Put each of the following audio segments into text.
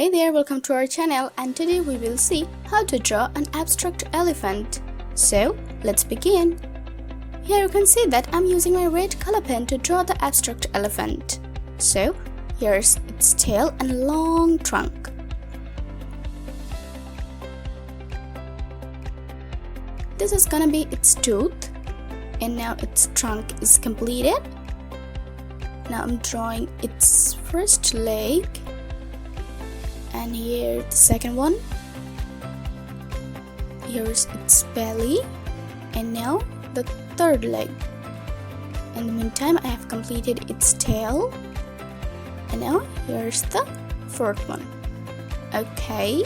Hey there, welcome to our channel, and today we will see how to draw an abstract elephant. So let's begin. Here you can see that I'm using my red color pen to draw the abstract elephant. So here's its tail and long trunk. This is gonna be its tooth, and now its trunk is completed. Now I'm drawing its first leg, and here the second one. Here's its belly, and now the third leg. In the meantime, I have completed its tail, and now here's the fourth one. Okay,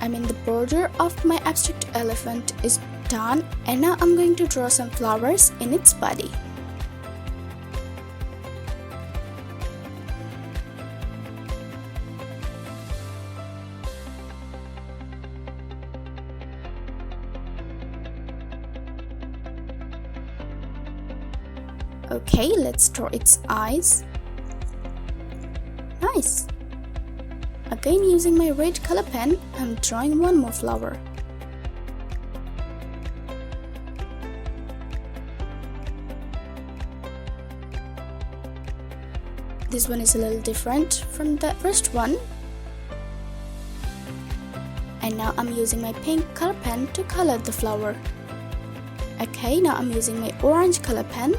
the border of my abstract elephant is done, and now I'm going to draw some flowers in its body. Okay, let's draw its eyes. Nice! Again, using my red color pen, I'm drawing one more flower. This one is a little different from the first one. And now I'm using my pink color pen to color the flower. Okay, now I'm using my orange color pen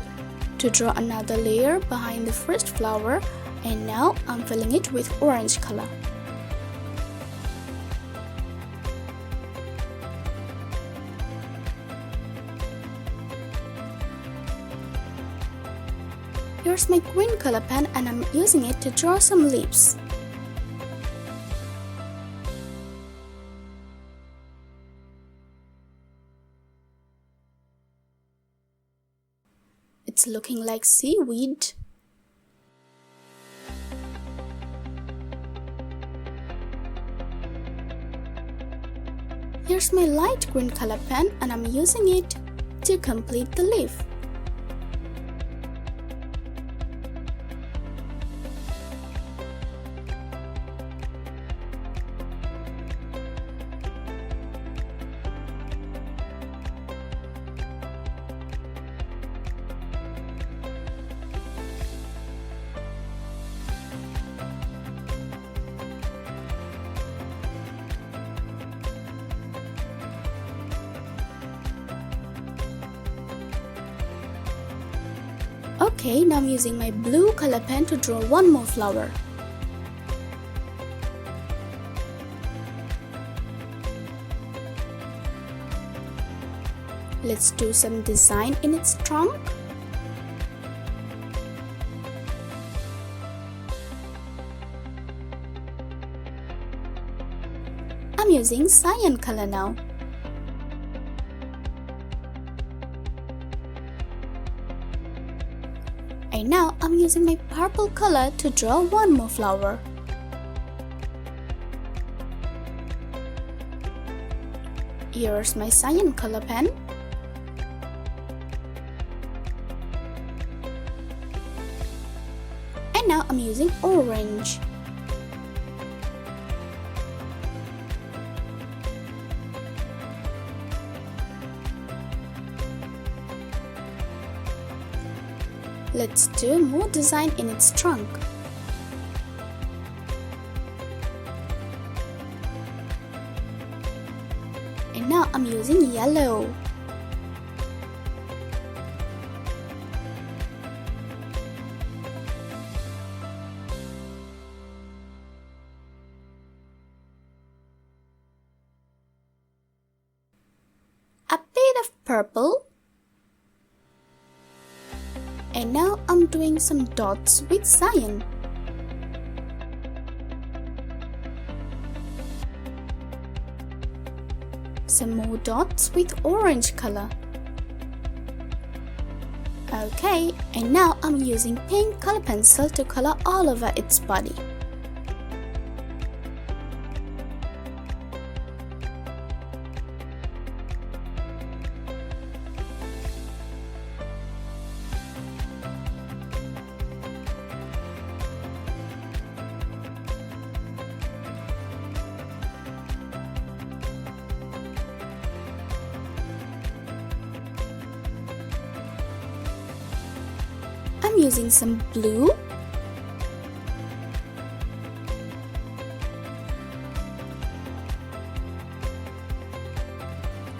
to draw another layer behind the first flower, and now I'm filling it with orange color. Here's my green color pen, and I'm using it to draw some leaves. It's looking like seaweed. Here's my light green color pen, and I'm using it to complete the leaf. Okay, now I'm using my blue color pen to draw one more flower. Let's do some design in its trunk. I'm using cyan color now. And now I'm using my purple color to draw one more flower. Here's my cyan color pen. And now I'm using orange. Let's do more design in its trunk. And now I'm using yellow. A bit of purple. And now I'm doing some dots with cyan. Some more dots with orange color. Okay, and now I'm using pink color pencil to color all over its body. using some blue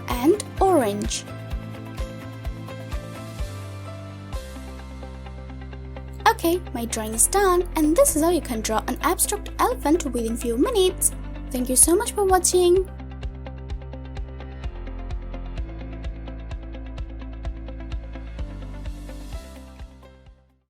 and orange. Okay, my drawing is done, and this is how you can draw an abstract elephant within few minutes. Thank you so much for watching.